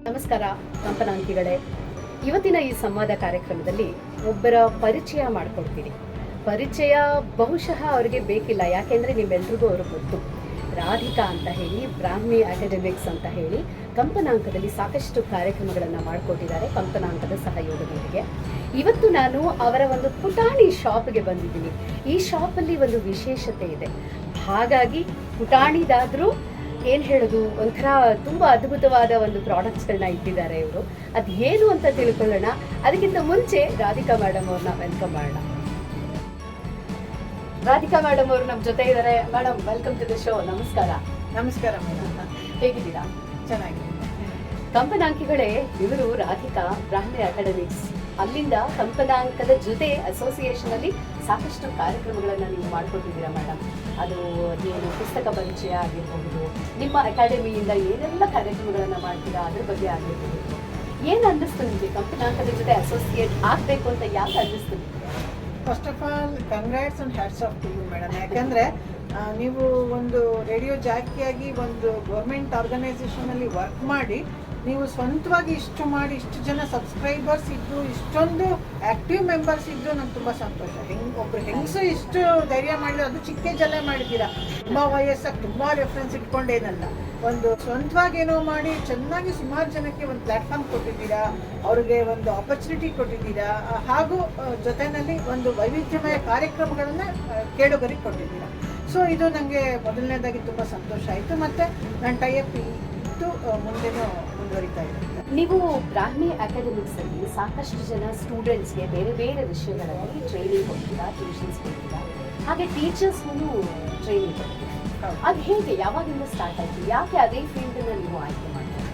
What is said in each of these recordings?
ನಮಸ್ಕಾರ ಕಂಪನಾಂಕಿಗಳೇ. ಇವತ್ತಿನ ಈ ಸಂವಾದ ಕಾರ್ಯಕ್ರಮದಲ್ಲಿ ಒಬ್ಬರ ಪರಿಚಯ ಮಾಡಿಕೊಡ್ತೀನಿ. ಪರಿಚಯ ಬಹುಶಃ ಅವರಿಗೆ ಬೇಕಿಲ್ಲ, ಯಾಕೆಂದರೆ ನಿಮ್ಮೆಲ್ರಿಗೂ ಅವರು ಗೊತ್ತು. ರಾಧಿಕಾ ಅಂತ ಹೇಳಿ, ಬ್ರಾಹ್ಮಿ ಅಕಾಡೆಮಿಕ್ಸ್ ಅಂತ ಹೇಳಿ ಕಂಪನಾಂಕದಲ್ಲಿ ಸಾಕಷ್ಟು ಕಾರ್ಯಕ್ರಮಗಳನ್ನು ಮಾಡಿಕೊಟ್ಟಿದ್ದಾರೆ ಕಂಪನಾಂಕದ ಸಹಯೋಗದೊಂದಿಗೆ. ಇವತ್ತು ನಾನು ಅವರ ಒಂದು ಪುಟಾಣಿ ಶಾಪ್ಗೆ ಬಂದಿದ್ದೀನಿ. ಈ ಶಾಪಲ್ಲಿ ಒಂದು ವಿಶೇಷತೆ ಇದೆ. ಹಾಗಾಗಿ ಪುಟಾಣಿದಾದರೂ ಏನು ಹೇಳೋದು, ಒಂಥರ ತುಂಬ ಅದ್ಭುತವಾದ ಒಂದು ಪ್ರಾಡಕ್ಟ್ಸ್ಗಳನ್ನ ಇಟ್ಟಿದ್ದಾರೆ ಇವರು. ಅದು ಏನು ಅಂತ ತಿಳ್ಕೊಳ್ಳೋಣ. ಅದಕ್ಕಿಂತ ಮುಂಚೆ ರಾಧಿಕಾ ಮೇಡಮ್ ಅವ್ರನ್ನ ವೆಲ್ಕಮ್ ಮಾಡೋಣ. ರಾಧಿಕಾ ಮೇಡಮ್ ಅವರು ನಮ್ಮ ಜೊತೆ ಇದ್ದಾರೆ. Madam, welcome to the show. ನಮಸ್ಕಾರ. ನಮಸ್ಕಾರ ಮೇಡಮ್, ಹೇಗಿದ್ದೀರಾ? ಚೆನ್ನಾಗಿದೆ. ಕಂಪನಾಂಕಿಗಳೇ, ಇವರು ರಾಧಿಕಾ ಬ್ರಾಹ್ಮಿ ಅಕಾಡೆಮಿಕ್ಸ್, ಅಲ್ಲಿಂದ ಕಂಪನಾಂಕದ ಜೊತೆ ಅಸೋಸಿಯೇಷನ್ ಅಲ್ಲಿ ಸಾಕಷ್ಟು ಕಾರ್ಯಕ್ರಮಗಳನ್ನು ನೀವು ಮಾಡಿಕೊಟ್ಟಿದ್ದೀರಾ ಮೇಡಮ್. ಅದು ಏನು ಪುಸ್ತಕ ಪರಿಚಯ ಆಗಿರಬಹುದು, ನಿಮ್ಮ ಅಕಾಡೆಮಿಯಿಂದ ಏನೆಲ್ಲ ಕಾರ್ಯಕ್ರಮಗಳನ್ನು ಮಾಡ್ತೀರಾ ಅದ್ರ ಬಗ್ಗೆ ಆಗಿರ್ಬೋದು. ಏನು ಅನ್ನಿಸ್ತು ನಿಮಗೆ ಕಂಪನಾಂಕದ ಜೊತೆ ಅಸೋಸಿಯೇಟ್ ಆಗಬೇಕು ಅಂತ ಯಾಕೆ ಅನ್ನಿಸ್ತು? First of all congrats and hats off to you madam. ಯಾಕಂದರೆ ನೀವು ಒಂದು ರೇಡಿಯೋ ಜಾಕಿಯಾಗಿ ಒಂದು ಗೌರ್ಮೆಂಟ್ ಆರ್ಗನೈಸೇಷನಲ್ಲಿ ವರ್ಕ್ ಮಾಡಿ ನೀವು ಸ್ವಂತವಾಗಿ ಇಷ್ಟು ಮಾಡಿ ಇಷ್ಟು ಜನ ಸಬ್ಸ್ಕ್ರೈಬರ್ಸ್ ಇದ್ದು ಇಷ್ಟೊಂದು ಆ್ಯಕ್ಟಿವ್ ಮೆಂಬರ್ಸ್ ಇದ್ದು ನಂಗೆ ತುಂಬ ಸಂತೋಷ. ಒಬ್ಬರು ಹೆಂಗಸು ಇಷ್ಟು ಧೈರ್ಯ ಮಾಡಿದ್ರೆ, ಅದು ಚಿಕ್ಕ ಏಜಲ್ಲೇ ಮಾಡಿದ್ದೀರಾ. ತುಂಬ ವಯಸ್ಸಾಗಿ ತುಂಬ ರೆಫರೆನ್ಸ್ ಇಟ್ಕೊಂಡೇನಲ್ಲ, ಒಂದು ಸ್ವಂತವಾಗಿ ಏನೋ ಮಾಡಿ ಚೆನ್ನಾಗಿ ಸುಮಾರು ಜನಕ್ಕೆ ಒಂದು ಪ್ಲ್ಯಾಟ್ಫಾರ್ಮ್ ಕೊಟ್ಟಿದ್ದೀರಾ, ಅವ್ರಿಗೆ ಒಂದು ಆಪರ್ಚುನಿಟಿ ಕೊಟ್ಟಿದ್ದೀರಾ, ಹಾಗೂ ಜೊತೆಯಲ್ಲಿ ಒಂದು ವೈವಿಧ್ಯಮಯ ಕಾರ್ಯಕ್ರಮಗಳನ್ನು ಕೇಳುಗರಿಗೆ ಕೊಟ್ಟಿದ್ದೀರಾ. ಸೊ ಇದು ನನಗೆ ಮೊದಲನೇದಾಗಿ ತುಂಬ ಸಂತೋಷ ಆಯಿತು. ಮತ್ತು ನನ್ನ ಟೈಅಪ್ ಇತ್ತು, ಮುಂದೆನೂ ಮುಂದುವರಿತಾ ಇದೆ. ನೀವು ಬ್ರಾಹ್ಮಿ ಅಕಾಡೆಮಿಕ್ಸ್ ಅಲ್ಲಿ ಸಾಕಷ್ಟು ಜನ ಸ್ಟೂಡೆಂಟ್ಸ್ಗೆ ಬೇರೆ ಬೇರೆ ವಿಷಯಗಳಲ್ಲಿ ಟ್ರೈನಿಂಗ್ ಕೊಡ್ತೀರಾ, ಟ್ಯೂಷನ್ಸ್ ಕೊಡ್ತೀರಾ, ಹಾಗೆ ಟೀಚರ್ಸ್ಗೂ ಟ್ರೈನಿಂಗ್ ಕೊಡ್ತೀರಾ. ಅದು ಹೇಗೆ, ಯಾವಾಗಿಂದ ಸ್ಟಾರ್ಟ್ ಆಯಿತು? ಯಾಕೆ ಅದೇ ಫೀಲ್ಡನ್ನು ನೀವು ಆಯ್ಕೆ ಮಾಡ್ತೀರಾ?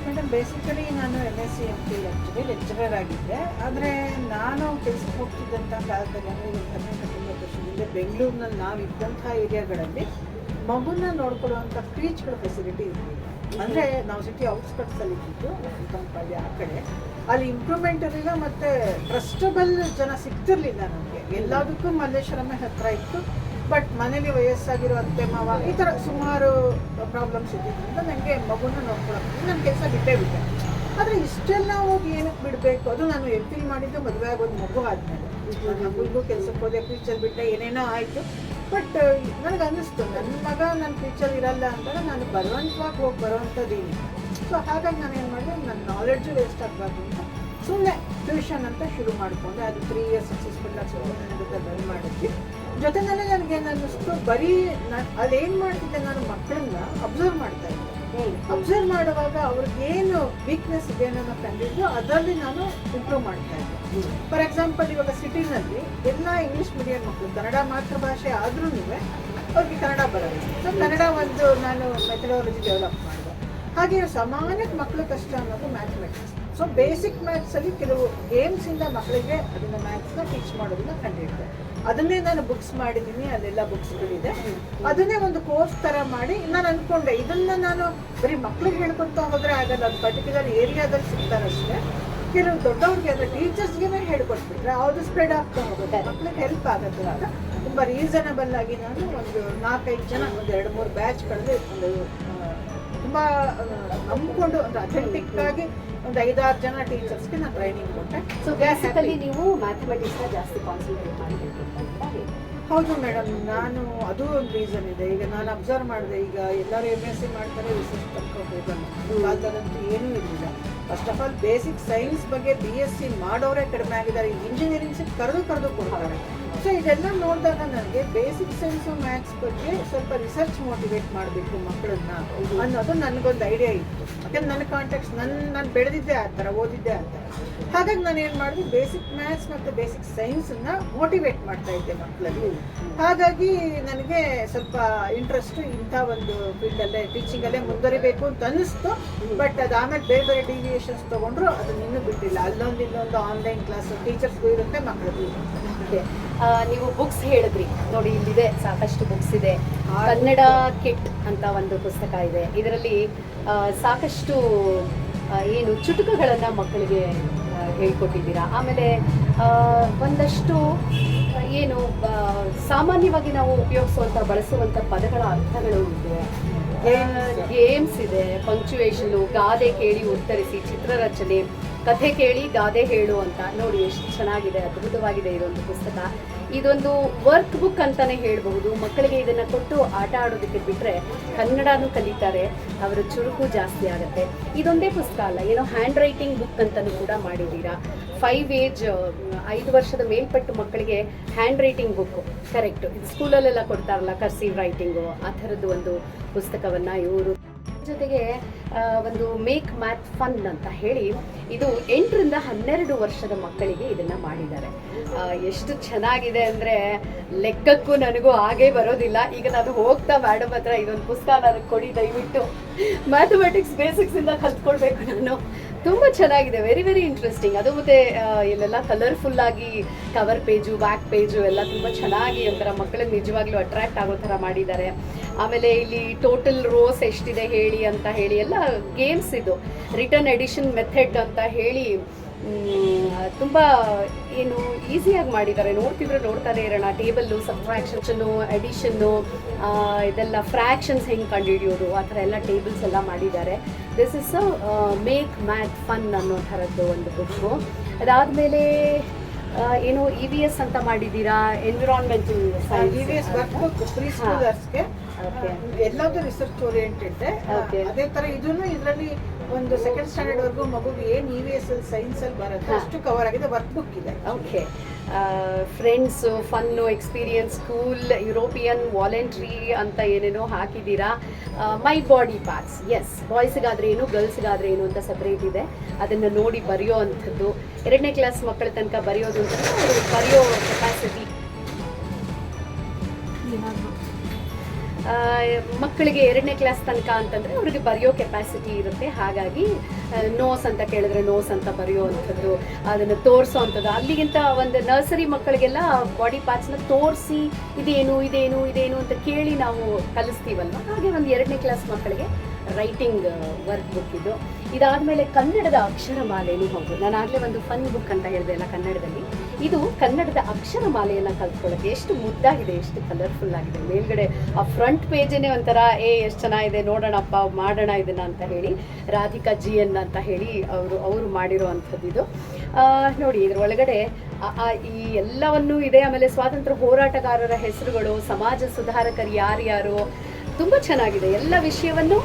ಮೇಡಮ್, ಬೇಸಿಕಲಿ ನಾನು MSc MPhil ಲೆಕ್ಚರರ್ ಆಗಿದ್ದೆ. ಆದರೆ ನಾನು ಕೆಲಸಕ್ಕೆ ಹೋಗ್ತಿದ್ದಂಥ ಕಾಲದಲ್ಲಿ, ಅಂದರೆ ಕರ್ನಾಟಕ 30 ವರ್ಷದಿಂದ ಬೆಂಗಳೂರಿನಲ್ಲಿ ನಾವು ಇದ್ದಂಥ ಏರಿಯಾಗಳಲ್ಲಿ ಮಗುನ ನೋಡ್ಕೊಳ್ಳುವಂಥ ಕ್ರೀಚ್ಗಳ ಫೆಸಿಲಿಟಿ ಇರಲಿಲ್ಲ. ಅಂದರೆ ನಾವು ಸಿಟಿ ಔಟ್ಸ್ಕಟ್ಸಲ್ಲಿ ಇದ್ದಿದ್ದು, ಕಂಪಾಡಿ ಆ ಕಡೆ, ಅಲ್ಲಿ ಇಂಪ್ರೂವ್ಮೆಂಟ್ ಇರಲಿಲ್ಲ. ಮತ್ತು ಟ್ರಸ್ಟಬಲ್ ಜನ ಸಿಗ್ತಿರ್ಲಿಲ್ಲ ನಮಗೆ. ಎಲ್ಲದಕ್ಕೂ ಮಲ್ಲೇಶ್ವರಮೇ ಹತ್ತಿರ ಇತ್ತು, ಬಟ್ ಮನೇಲಿ ವಯಸ್ಸಾಗಿರೋ ಅತ್ತೆ ಮಾವ ಈ ಥರ ಸುಮಾರು ಪ್ರಾಬ್ಲಮ್ಸ್ ಇದ್ದಿದ್ದರಿಂದ ನನಗೆ ಮಗುನ ನೋಡ್ಕೊಳ್ಳೋಕ್ಕೆ ನನ್ನ ಕೆಲಸ ಬಿಟ್ಟೇ. ಆದರೆ ಇಷ್ಟೆಲ್ಲ ಹೋಗಿ ಏನಕ್ಕೆ ಬಿಡಬೇಕು? ಅದು ನಾನು MPhil ಮಾಡಿದ್ದು ಮದುವೆ ಆಗೋದು ಮಗು ಆದಮೇಲೆ. ಮಗುಗೂ ಕೆಲಸಕ್ಕೆ ಹೋದೆ, ಫ್ಯೂಚರ್ ಬಿಟ್ಟೆ, ಏನೇನೋ ಆಯಿತು. ಬಟ್ ನನಗೆ ಅನ್ನಿಸ್ತು, ನನ್ನ ಮಗ ನನ್ನ ಫ್ಯೂಚರ್ ಇರಲ್ಲ ಅಂದಾಗ ನಾನು ಬಲವಂತವಾಗಿ ಹೋಗಿ ಬರೋವಂಥದ್ದೇನು. ಸೊ ಹಾಗಾಗಿ ನಾನು ಏನು ಮಾಡಿದೆ, ನನ್ನ ನಾಲೆಡ್ಜು ವೇಸ್ಟ್ ಆಗಬಾರ್ದು ಅಂತ ಸುಮ್ಮನೆ ಟ್ಯೂಷನ್ ಅಂತ ಶುರು ಮಾಡಿಕೊಂಡೆ. ಅದು 3 years ಸಕ್ಸಸ್ಫುಲ್ಲಾಗಿ ನನ್ನ ಜೊತೆ ರನ್ ಮಾಡಿದ್ವಿ. ಜೊತೆಯಲ್ಲೇ ನನಗೇನು ಅನ್ನಿಸ್ತು, ಬರೀ ಅದೇನು ಮಾಡ್ತಿದ್ದೆ, ನಾನು ಮಕ್ಕಳನ್ನ ಅಬ್ಸರ್ವ್ ಮಾಡ್ತಾ ಇದ್ದೆ. ಅಬ್ಸರ್ವ್ ಮಾಡುವಾಗ ಅವ್ರಿಗೇನು ವೀಕ್ನೆಸ್ ಇದೆ ಅನ್ನೋದನ್ನ ಕಂಡಿದ್ದು, ಅದರಲ್ಲಿ ನಾನು ಇಂಪ್ರೂವ್ ಮಾಡ್ತಾ ಇದ್ದೆ. ಫಾರ್ ಎಕ್ಸಾಂಪಲ್, ಇವಾಗ ಸಿಟಿನಲ್ಲಿ ಎಲ್ಲ ಇಂಗ್ಲೀಷ್ ಮೀಡಿಯಂ ಮಕ್ಕಳು, ಕನ್ನಡ ಮಾತೃಭಾಷೆ ಆದ್ರೂ ಅವ್ರಿಗೆ ಕನ್ನಡ ಬರೋದು. ಸೊ ಕನ್ನಡ ಒಂದು ನಾನು ಮೆಥಡಾಲಜಿ ಡೆವಲಪ್ ಮಾಡಿದೆ. ಹಾಗೆ ಸಾಮಾನ್ಯಕ್ಕೆ ಮಕ್ಕಳು ಕಷ್ಟ ಅನ್ನೋದು ಮ್ಯಾಥಮೆಟಿಕ್ಸ್. ಸೊ ಬೇಸಿಕ್ ಮ್ಯಾಥ್ಸಲ್ಲಿ ಕೆಲವು ಗೇಮ್ಸಿಂದ ಮಕ್ಕಳಿಗೆ ಅದನ್ನು ಮ್ಯಾಥ್ಸ್ನ ಟೀಚ್ ಮಾಡೋದನ್ನ ಕಂಡಿದ್ದೆ. ಅದನ್ನೇ ನಾನು ಬುಕ್ಸ್ ಮಾಡಿದ್ದೀನಿ, ಅಲ್ಲೆಲ್ಲ ಬುಕ್ಸ್ಗಳಿದೆ. ಅದನ್ನೇ ಒಂದು ಕೋರ್ಸ್ ಥರ ಮಾಡಿ ನಾನು ಅಂದ್ಕೊಂಡೆ, ಇದನ್ನು ನಾನು ಬರೀ ಮಕ್ಳಿಗೆ ಹೇಳ್ಕೊಳ್ತಾ ಹೋದರೆ ಆಗಲ್ಲ, ಅದು ಪರ್ಟಿಕ್ಯುಲರ್ ಏರಿಯಾದಲ್ಲಿ ಸಿಗ್ತಾರಷ್ಟೇ. ಕೆಲವು ದೊಡ್ಡವ್ರಿಗೆ, ಅಂದರೆ ಟೀಚರ್ಸ್ಗೆ ಹೇಳ್ಕೊಟ್ಬಿಟ್ರೆ ಅದು ಸ್ಪ್ರೆಡ್ ಆಗ್ತಾ ಹೋಗುತ್ತೆ, ಮಕ್ಳಿಗೆ ಹೆಲ್ಪ್ ಆಗುತ್ತೆ. ಆಗ ತುಂಬ ರೀಸನಬಲ್ ಆಗಿ ನಾನು ಒಂದು 4-5 ಜನ, ಒಂದು 2-3 ಬ್ಯಾಚ್ಗಳಲ್ಲಿ ಒಂದು ತುಂಬ ನಂಬಿಕೊಂಡು ಒಂದು ಅಥೆಂಟಿಕ್ ಆಗಿ ಒಂದು 5-6 ಜನ ಟೀಚರ್ಸ್ಗೆ ನಾನು ಟ್ರೈನಿಂಗ್ ಕೊಟ್ಟೆ. ಸೊ ಬೇಸಿಕಲಿ ನೀವು ಮ್ಯಾಥಮೆಟಿಕ್ಸ್ನ ಜಾಸ್ತಿ ಕಾನ್ಸಂಟ್ರೇಟ್ ಮಾಡಿ ಹೇಳ್ಕೊಡ್ತಾ? ಹೌದು ಮೇಡಮ್, ನಾನು ಅದು ಒಂದು ರೀಸನ್ ಇದೆ. ಈಗ ನಾನು ಅಬ್ಸರ್ವ್ ಮಾಡಿದೆ, ಈಗ ಎಲ್ಲರೂ MSc ಮಾಡ್ತಾರೆ, ರಿಸರ್ಚ್ ತನಕ ಹೋಗಲ್ಲ. ಕಾಲದಲ್ಲಂತೂ ಏನೂ ಇರಲಿಲ್ಲ. First of all basic science ಬಗ್ಗೆ BSc ಮಾಡೋರೇ ಕಡಿಮೆ ಆಗಿದ್ದಾರೆ. ಇಂಜಿನಿಯರಿಂಗ್ಸಿಗೆ ಕರೆದು ಕೊಡ್ತಾರೆ. ಸೊ ಇದೆಲ್ಲ ನೋಡಿದಾಗ ನನಗೆ ಬೇಸಿಕ್ ಸೈನ್ಸು ಮ್ಯಾಥ್ಸ್ ಬಗ್ಗೆ ಸ್ವಲ್ಪ ರಿಸರ್ಚ್ ಮೋಟಿವೇಟ್ ಮಾಡಬೇಕು ಮಕ್ಕಳನ್ನ ಅನ್ನೋದು ನನಗೊಂದು ಐಡಿಯಾ ಇತ್ತು. ಯಾಕಂದ್ರೆ ನನ್ನ ಕಾಂಟ್ಯಾಕ್ಟ್ಸ್, ನಾನು ಬೆಳೆದಿದ್ದೆ ಆ ಥರ, ಓದಿದ್ದೆ ಆ ಥರ. ಹಾಗಾಗಿ ನಾನು ಏನು ಮಾಡಿದೆ, ಬೇಸಿಕ್ ಮ್ಯಾಥ್ಸ್ ಮತ್ತು ಬೇಸಿಕ್ ಸೈನ್ಸನ್ನು ಮೋಟಿವೇಟ್ ಮಾಡ್ತಾ ಇದ್ದೆ ಮಕ್ಕಳಲ್ಲಿ. ಹಾಗಾಗಿ ನನಗೆ ಸ್ವಲ್ಪ ಇಂಟ್ರೆಸ್ಟು ಇಂಥ ಒಂದು ಫೀಲ್ಡಲ್ಲೇ, ಟೀಚಿಂಗಲ್ಲೇ ಮುಂದುವರಿಬೇಕು ಅಂತ ಅನ್ನಿಸ್ತು. ಬಟ್ ಅದಾದಮೇಲೆ ಬೇರೆ ಬೇರೆ ಡಿವಿಯೇಷನ್ಸ್ ತೊಗೊಂಡ್ರು, ಅದನ್ನ ಇನ್ನೂ ಬಿಟ್ಟಿಲ್ಲ. ಅಲ್ಲೊಂದು ಇಲ್ಲೊಂದು ಆನ್ಲೈನ್ ಕ್ಲಾಸ್ ಟೀಚರ್ಸ್ಗೂ ಇರುತ್ತೆ, ಮಕ್ಕಳಿಗೂ ಇರುತ್ತೆ. ನೀವು ಬುಕ್ಸ್ ಹೇಳಿದ್ರಿ ನೋಡಿ, ಇಲ್ಲಿದೆ ಸಾಕಷ್ಟು ಬುಕ್ಸ್ ಇದೆ. ಕನ್ನಡ ಕಿಟ್ ಅಂತ ಒಂದು ಪುಸ್ತಕ ಇದೆ. ಇದರಲ್ಲಿ ಸಾಕಷ್ಟು ಏನು ಚುಟುಕುಗಳನ್ನು ಮಕ್ಕಳಿಗೆ ಹೇಳ್ಕೊಟ್ಟಿದ್ದೀರಾ. ಆಮೇಲೆ ಒಂದಷ್ಟು ಏನು ಸಾಮಾನ್ಯವಾಗಿ ನಾವು ಉಪಯೋಗಿಸುವಂಥ ಬಳಸುವಂಥ ಪದಗಳ ಅರ್ಥಗಳು ಇದೆ. ಗೇಮ್ಸ್ ಇದೆ, ಪಂಕ್ಚುಯೇಷನ್, ಗಾದೆ ಕೇಳಿ ಉತ್ತರಿಸಿ, ಚಿತ್ರರಚನೆ, ಕಥೆ ಕೇಳಿ ಗಾದೆ ಹೇಳು ಅಂತ. ನೋಡಿ ಎಷ್ಟು ಚೆನ್ನಾಗಿದೆ, ಅದ್ಭುತವಾಗಿದೆ ಇದೊಂದು ಪುಸ್ತಕ. ಇದೊಂದು ವರ್ಕ್ ಬುಕ್ ಅಂತಾನೆ ಹೇಳ್ಬಹುದು. ಮಕ್ಕಳಿಗೆ ಇದನ್ನ ಕೊಟ್ಟು ಆಟ ಆಡೋದಕ್ಕೆ ಬಿಟ್ರೆ ಕನ್ನಡನೂ ಕಲಿತಾರೆ, ಅವರ ಚುರುಕು ಜಾಸ್ತಿ ಆಗುತ್ತೆ. ಇದೊಂದೇ ಪುಸ್ತಕ ಅಲ್ಲ, ಏನೋ ಹ್ಯಾಂಡ್ ರೈಟಿಂಗ್ ಬುಕ್ ಅಂತಾನೂ ಕೂಡ ಮಾಡಿದ್ದೀರಾ. 5 ವರ್ಷದ ಮೇಲ್ಪಟ್ಟು ಮಕ್ಕಳಿಗೆ ಹ್ಯಾಂಡ್ ರೈಟಿಂಗ್ ಬುಕ್, ಕರೆಕ್ಟ್, ಇದು ಸ್ಕೂಲಲ್ಲೆಲ್ಲ ಕೊಡ್ತಾರಲ್ಲ ಕರ್ಸಿವ್ ರೈಟಿಂಗು, ಆ ಥರದ್ದು ಒಂದು ಪುಸ್ತಕವನ್ನ ಇವರು. ಜೊತೆಗೆ ಒಂದು ಮೇಕ್ ಮ್ಯಾಥ್ ಫನ್ ಅಂತ ಹೇಳಿ ಇದು 8 ರಿಂದ 12 ವರ್ಷದ ಮಕ್ಕಳಿಗೆ ಇದನ್ನ ಮಾಡಿದ್ದಾರೆ. ಎಷ್ಟು ಚೆನ್ನಾಗಿದೆ ಅಂದರೆ ಲೆಕ್ಕಕ್ಕೂ ನನಗೂ ಹಾಗೇ ಬರೋದಿಲ್ಲ. ಈಗ ನಾನು ಹೋಗ್ತಾ ಮೇಡಮ್ ಹತ್ರ ಇದೊಂದು ಪುಸ್ತಕ ನನಗೆ ಕೊಡಿ ದಯವಿಟ್ಟು, ಮ್ಯಾಥಮೆಟಿಕ್ಸ್ ಬೇಸಿಕ್ಸಿಂದ ಕಲ್ತ್ಕೊಳ್ಬೇಕು ನಾನು. ತುಂಬ ಚೆನ್ನಾಗಿದೆ, ವೆರಿ ವೆರಿ ಇಂಟ್ರೆಸ್ಟಿಂಗ್. ಅದು ಮತ್ತೆ ಇಲ್ಲೆಲ್ಲ ಕಲರ್ಫುಲ್ ಆಗಿ ಕವರ್ ಪೇಜು, ಬ್ಯಾಕ್ ಪೇಜು ಎಲ್ಲ ತುಂಬ ಚೆನ್ನಾಗಿ ಒಂಥರ ಮಕ್ಕಳಿಗೆ ನಿಜವಾಗ್ಲೂ ಅಟ್ರಾಕ್ಟ್ ಆಗೋ ಥರ ಮಾಡಿದ್ದಾರೆ. ಆಮೇಲೆ ಇಲ್ಲಿ ಟೋಟಲ್ ರೋಸ್ ಎಷ್ಟಿದೆ ಹೇಳಿ ಅಂತ ಹೇಳಿ ಎಲ್ಲ ಗೇಮ್ಸ್, ಇದು ರಿಟರ್ನ್ ಎಡಿಷನ್ ಮೆಥಡ್ ಅಂತ ಹೇಳಿ ತುಂಬ ಏನು ಈಸಿಯಾಗಿ ಮಾಡಿದ್ದಾರೆ. ನೋಡ್ತಿದ್ರೆ ನೋಡ್ತಾನೆ ಇರೋಣ. ಟೇಬಲ್ಲು, ಸಬ್ಟ್ರಾಕ್ಷನ್ನು, ಎಡಿಷನ್ನು, ಇದೆಲ್ಲ ಫ್ರ್ಯಾಕ್ಷನ್ಸ್ ಹೆಂಗೆ ಕಂಡುಹಿಡಿಯೋದು ಆ ಥರ ಎಲ್ಲ ಟೇಬಲ್ಸ್ ಎಲ್ಲ ಮಾಡಿದ್ದಾರೆ. This is make math fun ಅನ್ನೋ ಥರದ್ದು ಒಂದು ಬುಕ್ಕು. ಅದಾದಮೇಲೆ ಏನು EVS ಅಂತ ಮಾಡಿದ್ದೀರಾ, environmental science. EVS workbook pre ಸ್ಕೂಲರ್ಸ್ಗೆ ಎಲ್ಲದೂ ರಿಸರ್ಚ್ ಓರಿಯೆಂಟೆಡ್. ಅದೇ ತರ ಇದನ್ನು ಇದರಲ್ಲಿ ಒಂದು ಸೆಕೆಂಡ್ ಸ್ಟ್ಯಾಂಡರ್ಡ್ ವರ್ಗು ಮಗುಗೆ ಏನು EVS ಸೈನ್ಸ್ ಅಲ್ಲಿ ಬರುತ್ತೆ ಅಷ್ಟು ಕವರ್ ಆಗಿದೆ. ವರ್ಕ್ ಬುಕ್ ಇದೆ. Okay, friends, fun, experience, school, European, voluntary ಅಂತ ಏನೇನೋ ಹಾಕಿದ್ದೀರಾ. ಮೈ ಬಾಡಿ ಪಾರ್ಟ್ಸ್, ಎಸ್, ಬಾಯ್ಸ್ಗಾದ್ರೆ ಏನು, ಗರ್ಲ್ಸ್ಗಾದ್ರೆ ಏನು ಅಂತ ಸಪ್ರೇಟ್ ಇದೆ. ಅದನ್ನು ನೋಡಿ ಬರೆಯೋ ಅಂಥದ್ದು. 2ನೇ ಕ್ಲಾಸ್ ಮಕ್ಕಳ ತನಕ ಬರೆಯೋದು ಅಂತಂದರೆ ಅವರು ಬರೆಯೋ ಕೆಪಾಸಿಟಿ, ಮಕ್ಕಳಿಗೆ 2ನೇ ಕ್ಲಾಸ್ ತನಕ ಅಂತಂದರೆ ಅವ್ರಿಗೆ ಬರೆಯೋ ಕೆಪಾಸಿಟಿ ಇರುತ್ತೆ. ಹಾಗಾಗಿ ನೋಸ್ ಅಂತ ಕೇಳಿದ್ರೆ ನೋಸ್ ಅಂತ ಬರೆಯೋ ಅಂಥದ್ದು, ಅದನ್ನು ತೋರಿಸೋ ಅಂಥದ್ದು. ಅಲ್ಲಿಗಿಂತ ಒಂದು ನರ್ಸರಿ ಮಕ್ಕಳಿಗೆಲ್ಲ ಬಾಡಿ ಪಾರ್ಟ್ಸ್ನ ತೋರಿಸಿ ಇದೇನು ಇದೇನು ಇದೇನು ಅಂತ ಕೇಳಿ ನಾವು ಕಲಿಸ್ತೀವಲ್ವ, ಹಾಗೆ ಒಂದು 2ನೇ ಕ್ಲಾಸ್ ಮಕ್ಕಳಿಗೆ ರೈಟಿಂಗ್ ವರ್ಕ್ ಬುಕ್ ಇದು. ಇದಾದಮೇಲೆ ಕನ್ನಡದ ಅಕ್ಷರಮಾಲೆನೂ ಹೌದು. ನಾನು ಆಗಲೇ ಒಂದು ಫನ್ ಬುಕ್ ಅಂತ ಹೇಳಿದೆ ಅಲ್ಲ ಕನ್ನಡದಲ್ಲಿ, ಇದು ಕನ್ನಡದ ಅಕ್ಷರಮಾಲೆಯನ್ನು ಕಲ್ತ್ಕೊಳ್ಳೋಕ್ಕೆ ಎಷ್ಟು ಮುದ್ದಾಗಿದೆ, ಎಷ್ಟು ಕಲರ್ಫುಲ್ ಆಗಿದೆ. ಮೇಲ್ಗಡೆ ಆ ಫ್ರಂಟ್ ಪೇಜೇ ಒಂಥರ ಎಷ್ಟು ಚೆನ್ನಾಗಿದೆ, ನೋಡೋಣಪ್ಪ ಮಾಡೋಣ ಇದನ್ನ ಅಂತ ಹೇಳಿ. ರಾಧಿಕಾ GN ಅಂತ ಹೇಳಿ ಅವರು ಮಾಡಿರೋ ಅಂಥದ್ದು ಇದು. ನೋಡಿ ಇದ್ರ ಒಳಗಡೆ ಈ ಎಲ್ಲವನ್ನೂ ಇದೆ. ಆಮೇಲೆ ಸ್ವಾತಂತ್ರ್ಯ ಹೋರಾಟಗಾರರ ಹೆಸರುಗಳು, ಸಮಾಜ ಸುಧಾರಕರು ಯಾರ್ಯಾರು, ತುಂಬ ಚೆನ್ನಾಗಿದೆ. ಎಲ್ಲ ವಿಷಯವನ್ನು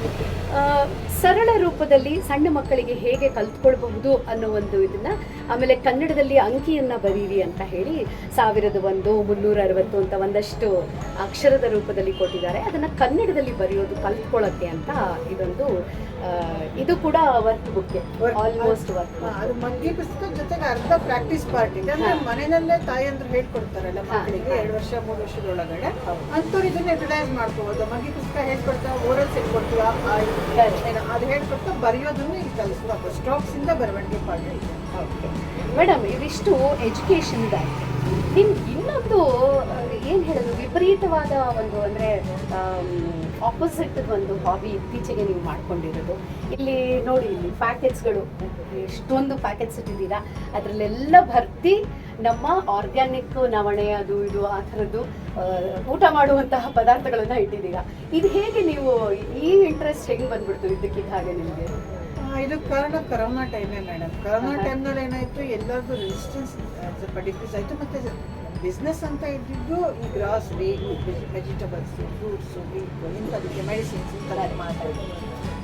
ಸರಳ ರೂಪದಲ್ಲಿ ಸಣ್ಣ ಮಕ್ಕಳಿಗೆ ಹೇಗೆ ಕಲ್ತ್ಕೊಳ್ಬಹುದು ಅನ್ನೋ ಒಂದು ಇದನ್ನ. ಆಮೇಲೆ ಕನ್ನಡದಲ್ಲಿ ಅಂಕಿಯನ್ನು ಬರೀರಿ ಅಂತ ಹೇಳಿ 1001, 360 ಅಂತ ಒಂದಷ್ಟು ಅಕ್ಷರದ ರೂಪದಲ್ಲಿ ಕೊಟ್ಟಿದ್ದಾರೆ. ಅದನ್ನು ಕನ್ನಡದಲ್ಲಿ ಬರೆಯೋದು ಕಲ್ತ್ಕೊಳ್ಳೋಕ್ಕೆ ಅಂತ ಇದೊಂದು ಇದು ಕೂಡ ವರ್ಕ್ ಬುಕ್, ಆಲ್ಮೋಸ್ಟ್ ವರ್ಕ್. ಅದು ಮಗ್ಗಿ ಪುಸ್ತಕ ಜೊತೆಗೆ ಅರ್ಧ ಪ್ರಾಕ್ಟೀಸ್ ಪಾರ್ಟ್ ಇದೆ. ಅಂದ್ರೆ ಮನೆಯಲ್ಲೇ ತಾಯಿಯಂದ್ರು ಹೇಳ್ಕೊಡ್ತಾರಲ್ಲ ಮಕ್ಕಳಿಗೆ 2 ವರ್ಷ 3 ವರ್ಷದೊಳಗಡೆ, ಅಂತವ್ರು ಇದನ್ನ ಯುಟಿಲೈಸ್ ಮಾಡ್ಕೋಬಹುದು. ಮಗ್ಗಿ ಪುಸ್ತಕ ಹೇಳ್ಕೊಡ್ತಾ ಓರಲ್ ಕೊಡ್ತೀವ, ಅದು ಹೇಳ್ಕೊಡ್ತಾ ಬರೆಯೋದನ್ನು ಈಗ ಕಲಿಸುವ ಸ್ಟ್ರೋಕ್ಸ್ ಇಂದ ಬರವಣಿಗೆ ಪಾಠ ಇದೆ. ಮೇಡಮ್, ಇವಿಷ್ಟು ಎಜುಕೇಶನ್ ಆಯ್ತು. ಇನ್ನೊಂದು ಏನು ಹೇಳೋದು, ವಿಪರೀತವಾದ ಒಂದು ಅಂದರೆ ಆಪೋಸಿಟ್ ಒಂದು ಹಾಬಿ ಇತ್ತೀಚೆಗೆ ನೀವು ಮಾಡ್ಕೊಂಡಿರೋದು. ಇಲ್ಲಿ ನೋಡಿ, ಇಲ್ಲಿ ಪ್ಯಾಕೆಟ್ಸ್ಗಳು ಎಷ್ಟೊಂದು ಪ್ಯಾಕೆಟ್ಸ್ ಇಟ್ಟಿದ್ದೀರಾ, ಅದರಲ್ಲೆಲ್ಲ ಭರ್ತಿ ನಮ್ಮ ಆರ್ಗ್ಯಾನಿಕ್ ನವಣೆ ಅದು ಇದು ಆ ಥರದ್ದು ಊಟ ಮಾಡುವಂತಹ ಪದಾರ್ಥಗಳನ್ನು ಇಟ್ಟಿದ್ದೀರಾ. ಇದು ಹೇಗೆ ನೀವು ಈ ಇಂಟ್ರೆಸ್ಟ್ ಹೆಂಗೆ ಬಂದ್ಬಿಡ್ತು ಇದಕ್ಕಿದ್ದ ಹಾಗೆ ನಿಮಗೆ? ಇದು ಕಾರಣ ಕರೋನಾ ಟೈಮೇ ಮೇಡಮ್. ಕರೋನಾ ಟೈಮ್ನಲ್ಲಿ ಏನಾಯಿತು, ಎಲ್ಲರದ್ದು ರೆಸಿಸ್ಟೆನ್ಸ್ ಸ್ವಲ್ಪ ಡಿಕ್ರೀಸ್ ಆಯಿತು. ಮತ್ತು ಬಿಸ್ನೆಸ್ ಅಂತ ಇದ್ದಿದ್ದು ಈ ಗ್ರಾಸರಿ, ವೆಜಿಟಬಲ್ಸು, ಫ್ರೂಟ್ಸು, ಇಂಥದಕ್ಕೆ ಮೆಡಿಸಿನ್ಸ್ ಇಂಥದ್ದು ಮಾತಾಡಿದ್ರು.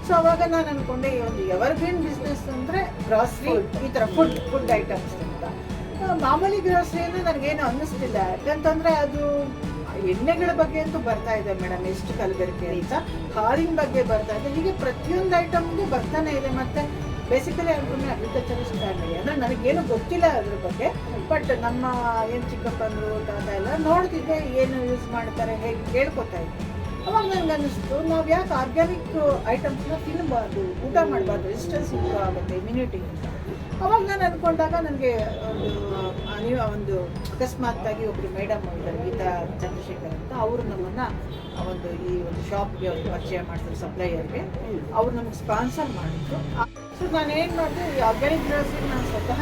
ಸೊ ಅವಾಗ ನಾನು ಅಂದ್ಕೊಂಡೆ ಈ ಒಂದು ಎವರ್ಗ್ರೀನ್ ಬಿಸ್ನೆಸ್ ಅಂದರೆ ಗ್ರಾಸರಿ, ಈ ಥರ ಫುಡ್ ಐಟಮ್ಸ್ ಅಂತ. ಮಾಮೂಲಿ ಗ್ರಾಸರಿಯನ್ನು ನನಗೇನು ಅನ್ನಿಸ್ತಿಲ್ಲ. ಯಾಕಂತಂದರೆ ಅದು ಎಣ್ಣೆಗಳ ಬಗ್ಗೆ ಅಂತೂ ಬರ್ತಾ ಇದೆ ಮೇಡಮ್, ಎಷ್ಟು ಕಲಬೆರಕೆ ಅಂತ, ಹಾಲಿನ ಬಗ್ಗೆ ಬರ್ತಾ ಇದೆ, ಹೀಗೆ ಪ್ರತಿಯೊಂದು ಐಟಮ್ಗೂ ಬರ್ತಾನೆ ಇದೆ. ಮತ್ತು ಬೇಸಿಕಲಿ ಅನ್ಕೊಂಡೆ ಅಗ್ರಿಕಲ್ಚರಿಸ್ಟ್ ಫ್ಯಾಮಿಲಿ, ಅಂದರೆ ನನಗೇನು ಗೊತ್ತಿಲ್ಲ ಅದ್ರ ಬಗ್ಗೆ. ಬಟ್ ನಮ್ಮ ಏನು ಚಿಕ್ಕಪ್ಪಂದರು ತಾತ ಎಲ್ಲ ನೋಡ್ತಿದ್ದೆ ಏನು ಯೂಸ್ ಮಾಡ್ತಾರೆ, ಹೇಗೆ ಕೇಳ್ಕೊತಾ ಇದ್ದೆ. ಅವಾಗ ನನಗೆ ಅನ್ನಿಸ್ತು, ನಾವು ಯಾಕೆ ಆರ್ಗ್ಯಾನಿಕ್ ಐಟಮ್ಸ್ನ ತಿನ್ನಬಾರ್ದು, ಊಟ ಮಾಡಬಾರ್ದು, ರೆಸಿಸ್ಟೆನ್ಸ್ ಇಂಪ್ರೂವ್ ಆಗುತ್ತೆ, ಇಮ್ಯುನಿಟಿ ಅಂತ. ಅವಾಗ ನಾನು ಅಂದ್ಕೊಂಡಾಗ ನನಗೆ ಒಂದು ಅಕಸ್ಮಾತ್ತಾಗಿ ಒಬ್ಬರು ಮೇಡಮ್ ಇದ್ದಾರೆ, ಗೀತಾ ಚಂದ್ರಶೇಖರ್ ಅಂತ, ಅವರು ನಮ್ಮನ್ನು ಈ ಒಂದು ಶಾಪ್ಗೆ ಅವ್ರು ಪರಿಚಯ ಮಾಡಿದ್ರು, ಸಪ್ಲೈಯರ್ಗೆ. ಅವ್ರು ನಮಗೆ ಸ್ಪಾನ್ಸರ್ ಮಾಡಿದ್ರು. ಸೊ ನಾನು ಏನು ಮಾಡಿದೆ, ಈ ಆರ್ಗ್ಯಾನಿಕ್ ಗ್ರೋಸರಿ ನಾನು ಸ್ವತಃ